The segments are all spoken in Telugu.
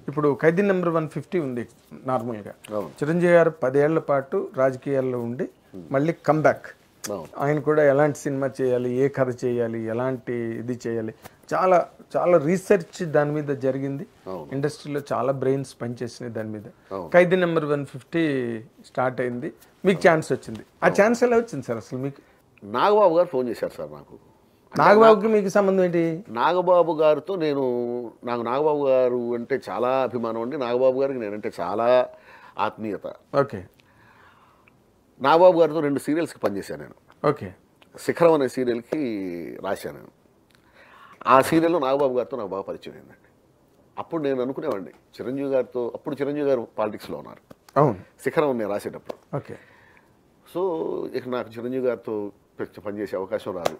ఇప్పుడు ఖైదీ నెంబర్ 150 ఉంది నార్మల్గా. అవును. చిరంజీవి గారు 10 ఏళ్ల పాటు రాజకీయాల్లో ఉండి మళ్ళీ కమ్బ్యాక్. అవును. ఆయన కూడా ఎలాంటి సినిమా చేయాలి, ఏ కథ చేయాలి, ఎలాంటి ఇది చేయాలి, చాలా చాలా రీసెర్చ్ దాని మీద జరిగింది. ఇండస్ట్రీలో చాలా బ్రెయిన్స్ పనిచేసినాయి దాని మీద. ఖైదీ నెంబర్ 150 స్టార్ట్ అయింది, మీకు ఛాన్స్ వచ్చింది. ఆ ఛాన్స్ ఎలా వచ్చింది సార్ అసలు మీకు? నాగబాబు గారు ఫోన్ చేశారు సార్ నాకు. నాగబాబుకి మీకు సంబంధం ఏంటి? నాగబాబు గారితో నాకు నాగబాబు గారు అంటే చాలా అభిమానం అండి. నాగబాబు గారికి నేనంటే చాలా ఆత్మీయత. ఓకే. నాగబాబు గారితో 2 సీరియల్స్కి పనిచేశాను నేను. ఓకే. శిఖరం అనే సీరియల్కి రాశాను నేను. ఆ సీరియల్లో నాగబాబు గారితో నాకు బాగా పరిచయం అయిందండి. అప్పుడు నేను అనుకునేవాడిని చిరంజీవి గారితో, అప్పుడు చిరంజీవి గారు పాలిటిక్స్లో ఉన్నారు. అవును. శిఖరం నేను రాసేటప్పుడు. ఓకే. సో ఇక నాకు చిరంజీవి గారితో పనిచేసే అవకాశం రాదు.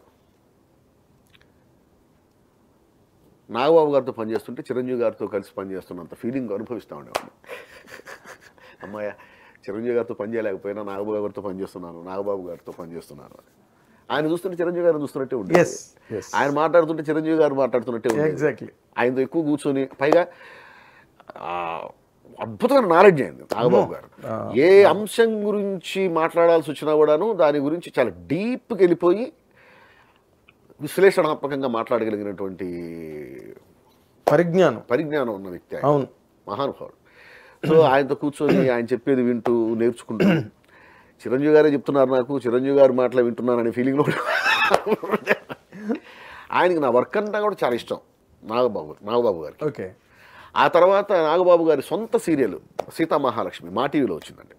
నాగబాబు గారితో పనిచేస్తుంటే చిరంజీవి గారితో కలిసి పనిచేస్తున్నంత ఫీలింగ్ అనుభవిస్తూ ఉండేవాడిని. అమ్మాయ చిరంజీవి గారితో పనిచేయలేకపోయినా నాగబాబు గారితో పనిచేస్తున్నాను. ఆయన చూస్తుంటే చిరంజీవి గారిని చూస్తున్నట్టే ఉంటుంది. ఆయన మాట్లాడుతుంటే చిరంజీవి గారు మాట్లాడుతున్నట్టే ఉంటుంది. ఎగ్జాక్ట్లీ. ఆయనతో ఎక్కువ కూర్చొని, పైగా అద్భుతమైన నాలెడ్జ్ అయింది నాగబాబు గారు. ఏ అంశం గురించి మాట్లాడాల్సి వచ్చినా కూడాను దాని గురించి చాలా డీప్కి వెళ్ళిపోయి విశ్లేషణాత్మకంగా మాట్లాడగలిగినటువంటి పరిజ్ఞానం ఉన్న వ్యక్తి. అవును. మహానుభావుడు. సో ఆయనతో కూర్చొని ఆయన చెప్పేది వింటూ నేర్చుకుంటూ, చిరంజీవి గారే చెప్తున్నారు నాకు, చిరంజీవి గారు మాటలు వింటున్నాననే ఫీలింగ్లో ఆయనకి నా వర్క్ అంతా కూడా చాలా ఇష్టం నాగబాబు గారికి. ఓకే. ఆ తర్వాత నాగబాబు గారి సొంత సీరియల్ సీతామహాలక్ష్మి మా టీవీలో వచ్చిందండి.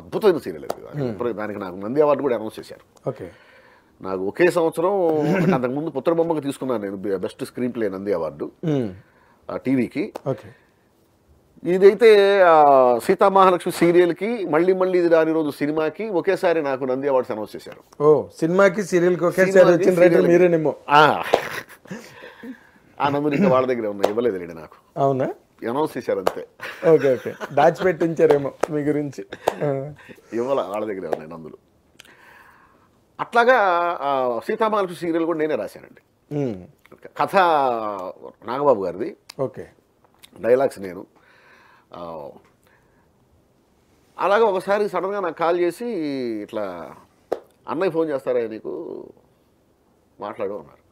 అద్భుతమైన సీరియల్ అది. దానికి నాకు నంది అవార్డు కూడా అనౌన్స్ చేశారు. ఓకే. నాకు ఒకే సంవత్సరం, అంతకుముందు పుత్రబొమ్మకి తీసుకున్నాను నేను best screen play Nandi award టీవీకి. ఓకే. ఇదైతే సీతామహాలక్ష్మి సీరియల్కి మళ్ళీ ఇది రాని రోజు సినిమాకి ఒకేసారి నాకు నంది అవార్డ్స్ అనౌన్స్ చేశారు. ఓ, సినిమాకి సీరియల్కి ఒకేసారి వచ్చిన రైటర్ మీరేనేమో. ఆ నందులు ఇంకా వాళ్ళ దగ్గర ఉన్నాయి, ఇవ్వలేదండి నాకు. అవునా? అనౌన్స్ చేశారు అంతే. ఓకే. ఓకే. దాచిపెట్టించారేమో మీ గురించి. ఇవ్వాల, వాళ్ళ దగ్గరే ఉన్నాయి నందులు. అట్లాగా సీతామహాలక్ష్మి సీరియల్ కూడా నేనే రాశానండి. కథ నాగబాబు గారిది. ఓకే. డైలాగ్స్ నేను. అలాగే ఒకసారి సడన్గా నాకు కాల్ చేసి, ఇట్లా అన్నయ్య ఫోన్ చేస్తారా నీకు, మాట్లాడు అన్నారు.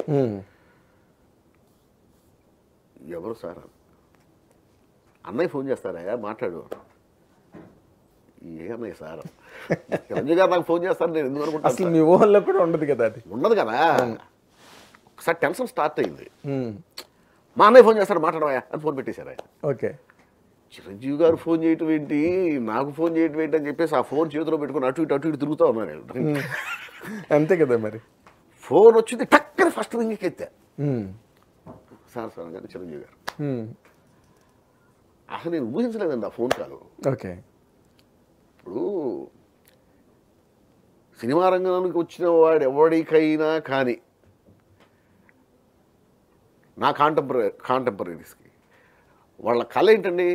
ఎవరు సార్? అన్నయ్య ఫోన్ చేస్తారా, మాట్లాడు. ఏ అన్నయ్య సార్? చిరంజీవి గారు నాకు ఫోన్ చేస్తారు, నేను ఎందుకు అనుకుంటా. అసలు మీ ఊహల్లో కూడా ఉండదు కదా, అది ఉండదు కదా. ఒకసారి టెన్షన్ స్టార్ట్ అయింది. మా అన్నయ్య ఫోన్ చేస్తారు, మాట్లాడవా అని ఫోన్ పెట్టేశారు ఆయన. ఓకే. చిరంజీవి గారు ఫోన్ చేయటం ఏంటి, నాకు ఫోన్ చేయటం ఏంటి అని చెప్పేసి ఆ ఫోన్ చేతిలో పెట్టుకుని అటు ఇటు తిరుగుతూ ఉన్నాను. అంతే కదా మరి. ఫోన్ వచ్చింది, టక్కని ఫస్ట్ రింగ్కి ఎత్తా. సార్ గారు చిరంజీవి గారు. అసలు నేను ఊహించలేదండి ఆ ఫోన్ కాల్. ఓకే. ఇప్పుడు సినిమా రంగంలోకి వచ్చిన వాడు ఎవరికైనా కానీ, నా కాంటెంపరీస్కి వాళ్ళ కళ ఏంటండి,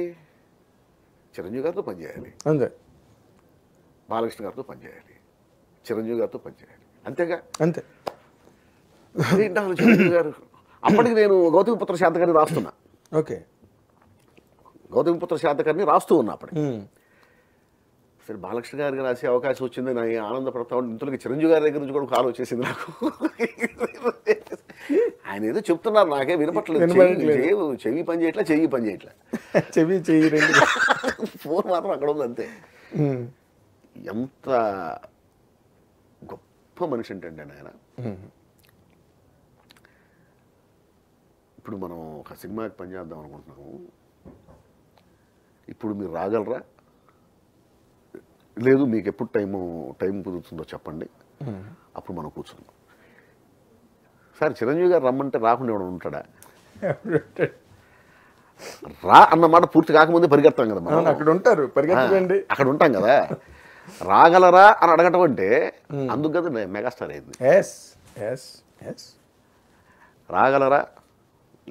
చిరంజీవి గారితో పనిచేయాలి, అంతే. బాలకృష్ణ గారితో పనిచేయాలి, చిరంజీవి గారితో పనిచేయాలి, అంతేగా. అంతే. చిరంజీవి గారు అప్పటికి నేను గౌతమిపుత్ర శాతకర్ణి రాస్తున్నా. ఓకే. గౌతమిపుత్ర శాతకర్ణి రాస్తూ ఉన్నా అప్పటికి. సరే బాలకృష్ణ గారికి రాసే అవకాశం వచ్చింది, నా ఆనందపడతాం. ఇంతలోకి చిరంజీవి గారి దగ్గర నుంచి కూడా కాల్ వచ్చేసింది నాకు. ఆయన ఏదో చెప్తున్నారు, నాకే వినపట్లేదు. చెవి పని చేయట్లా, చెయ్యి పని చేయట్లా. చెయ్యి ఫోన్ మాత్రం అక్కడ ఉంది అంతే. ఎంత గొప్ప మనిషి అంటే ఆయన. ఇప్పుడు మనం ఒక సినిమాకి పనిచేద్దాం అనుకుంటున్నాము, ఇప్పుడు మీరు రాగలరా, లేదు మీకు ఎప్పుడు టైం కుదురుతుందో చెప్పండి, అప్పుడు మనం కూర్చుందాం. సార్ చిరంజీవి గారు రమ్మంటే రాకుండా ఎవడు ఉంటాడా? రా అన్నమాట పూర్తి కాకముందే పరిగెత్తాం కదా మనం. అక్కడ ఉంటారు, పరిగెత్తండి, అక్కడ ఉంటాం కదా. రాగలరా అని అడగటం అంటే అందుకు కదా మెగాస్టార్ అయింది. రాగలరా,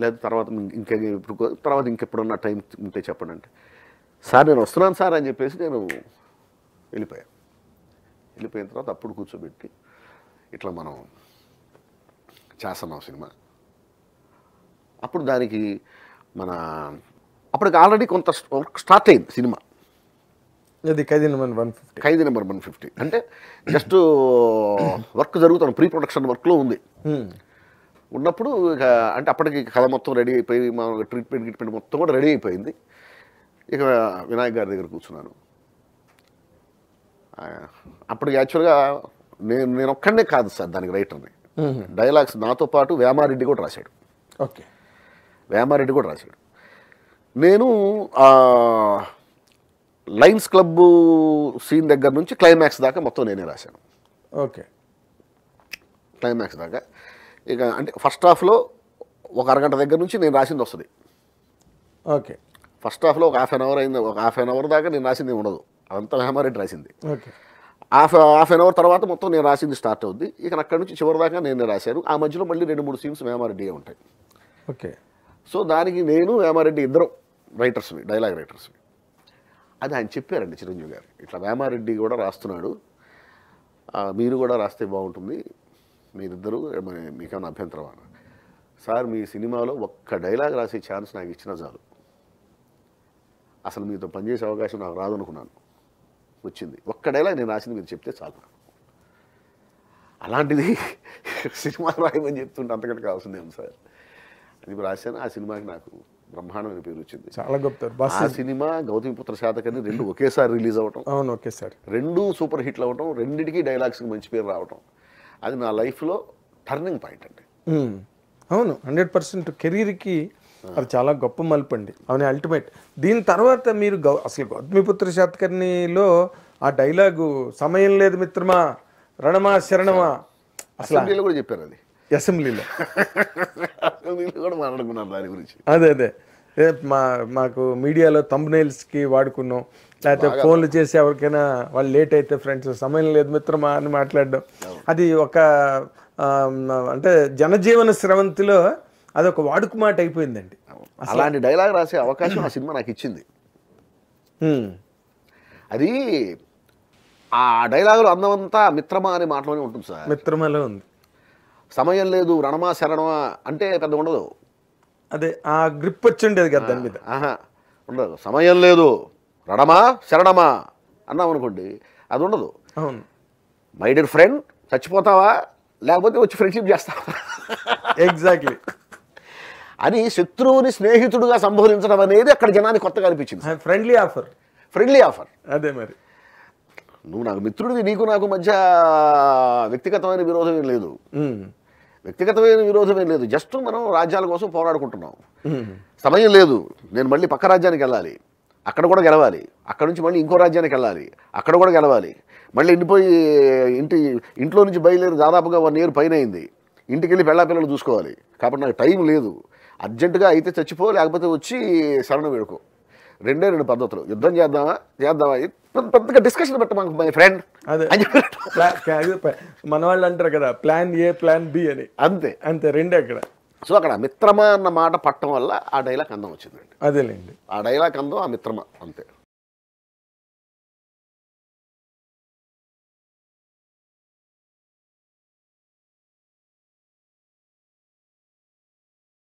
లేదు తర్వాత ఇంకెప్పుడన్నా టైం ఉంటే చెప్పండి అంటే, సార్ నేను వస్తున్నాను సార్ అని చెప్పేసి నేను వెళ్ళిపోయిన తర్వాత అప్పుడు కూర్చోబెట్టి, ఇట్లా మనం చేస్తున్నాం సినిమా. అప్పుడు దానికి మన అప్పటికి ఆల్రెడీ కొంత వర్క్ స్టార్ట్ అయింది సినిమా. అది ఖైదీ నెంబర్ 150. ఖైదీ నెంబర్ 150 అంటే జస్ట్ వర్క్ జరుగుతాను, ప్రీ ప్రొడక్షన్ వర్క్లో ఉంది. ఉన్నప్పుడు ఇక అంటే అప్పటికి కథ మొత్తం రెడీ అయిపోయి మా ట్రీట్మెంట్ మొత్తం కూడా రెడీ అయిపోయింది. ఇక వినాయక్ గారి దగ్గర కూర్చున్నాను. అప్పటికి యాక్చువల్గా నేను ఒక్కడే కాదు సార్ దానికి రైటర్ని. డైలాగ్స్ నాతో పాటు వేమారెడ్డి కూడా రాశాడు. ఓకే, వేమారెడ్డి కూడా రాశాడు. నేను లయన్స్ క్లబ్ సీన్ దగ్గర నుంచి క్లైమాక్స్ దాకా మొత్తం నేనే రాశాను. ఓకే, క్లైమాక్స్ దాకా. ఇక అంటే ఫస్ట్ హాఫ్లో ఒక అరగంట దగ్గర నుంచి నేను రాసింది వస్తుంది. ఓకే, ఫస్ట్ హాఫ్లో ఒక హాఫ్ అన్ అవర్ అయింది, ఒక హాఫ్ అన్ అవర్ దాకా నేను రాసింది ఉండదు, అదంతా వేమారెడ్డి రాసింది. ఓకే, హాఫ్ అన్ అవర్ తర్వాత మొత్తం నేను రాసింది స్టార్ట్ అవుద్ది. ఇక అక్కడి నుంచి చివరి దాకా నేను రాశాను. ఆ మధ్యలో మళ్ళీ 2-3 సీన్స్ వేమారెడ్డి ఉంటాయి. ఓకే. సో దానికి నేను వేమారెడ్డి ఇద్దరం రైటర్స్ని, డైలాగ్ రైటర్స్ని. అది ఆయన చెప్పారండి చిరంజీవి గారు, ఇట్లా వేమారెడ్డి కూడా రాస్తున్నాడు, మీరు కూడా రాస్తే బాగుంటుంది, మీరిద్దరూ మీకేమైనా అభ్యంతరం అన్న. సార్ మీ సినిమాలో ఒక్క డైలాగ్ రాసే ఛాన్స్ నాకు ఇచ్చినా చాలు, అసలు మీతో పనిచేసే అవకాశం నాకు రాదనుకున్నాను, వచ్చింది. ఒక్క డైలాగ్ నేను రాసింది మీరు చెప్తే చాలు. అలాంటిది సినిమా రాయమని చెప్తుంటే అంతకంటే కావాల్సింది ఏం సార్. అది రాశాను. ఆ సినిమాకి నాకు బ్రహ్మాండమైన పేరు వచ్చింది. చాలా గొప్ప. ఆ సినిమా గౌతమిపుత్ర శాతకర్ణి 2 ఒకేసారి రిలీజ్ అవ్వటం. అవును, ఒకేసారి 2 సూపర్ హిట్లు అవ్వటం, రెండింటికి డైలాగ్స్కి మంచి పేరు రావటం, అది నా లైఫ్లో టర్నింగ్ పాయింట్ అండి. అవును, 100% కెరీర్కి అది చాలా గొప్ప మలుపు అండి. అవును, అల్టిమేట్. దీని తర్వాత మీరు అసలు గౌతమిపుత్ర శాతకర్ణిలో ఆ డైలాగు సమయం లేదు మిత్రమా, రణమా శరణమా, అసెంబ్లీలో కూడా చెప్పారు. అది అసెంబ్లీలో కూడా మాట్లాడుకున్నాను దాని గురించి. అదే మాకు మీడియాలో థంబ్నెయిల్స్కి వాడుకున్నాం, లేకపోతే ఫోన్లు చేసి ఎవరికైనా వాళ్ళు లేట్ అయితే ఫ్రెండ్స్ సమయం లేదు మిత్రమా అని మాట్లాడడం. అది ఒక అంటే జనజీవన స్రవంతిలో అదొక వాడుక మాట అయిపోయిందండి. అలాంటి డైలాగ్ రాసే అవకాశం ఆ సినిమా నాకు ఇచ్చింది. అది ఆ డైలాగులో అందమంతా మిత్రమా అనే మాటలోనే ఉంటుంది సార్. మిత్రమాలో ఉంది. సమయం లేదు, రణమా శరణమా అంటే పెద్ద ఉండదు. అదే ఆ గ్రిప్ వచ్చి ఉండేది కదా దాని మీద. ఉండదు. సమయం లేదు, రణమా శరణమా అన్నాం అనుకోండి, అది ఉండదు. అవును. మై డియర్ ఫ్రెండ్, చచ్చిపోతావా లేకపోతే వచ్చి ఫ్రెండ్షిప్ చేస్తావా, ఎగ్జాక్ట్లీ అని శత్రువుని స్నేహితుడుగా సంబోధించడం అనేది అక్కడ జనానికి కొత్తగా అనిపించింది. Friendly offer. అదే మరి నువ్వు నాకు మిత్రుడివి, నీకు నాకు మధ్య వ్యక్తిగతమైన విరోధం ఏం లేదు, జస్ట్ మనం రాజ్యాల కోసం పోరాడుకుంటున్నాం. సమయం లేదు, నేను మళ్ళీ పక్క రాజ్యానికి వెళ్ళాలి, అక్కడ కూడా గెలవాలి, అక్కడ నుంచి మళ్ళీ ఇంకో రాజ్యానికి వెళ్ళాలి, అక్కడ కూడా గెలవాలి, మళ్ళీ ఇంట్లో నుంచి బయలుదేరి దాదాపుగా 1 year పైన అయింది, ఇంటికి వెళ్ళి పిల్లలు చూసుకోవాలి, కాబట్టి నాకు టైం లేదు, అర్జెంటుగా అయితే చచ్చిపో లేకపోతే వచ్చి శరణ వేడుకో. 2 పద్ధతులు, యుద్ధం చేద్దామా పెద్దగా డిస్కషన్ పెట్టమా మై ఫ్రెండ్ అని మన వాళ్ళు అంటారు కదా, ప్లాన్ ఏ ప్లాన్ బి అని. అంతే 2 అక్కడ. సో అక్కడ మిత్రమా అన్న మాట పట్టడం వల్ల ఆ డైలాగ్ అందం వచ్చిందండి. అదేలేండి, ఆ డైలాగ్ అందం, ఆ మిత్రమా, అంతే.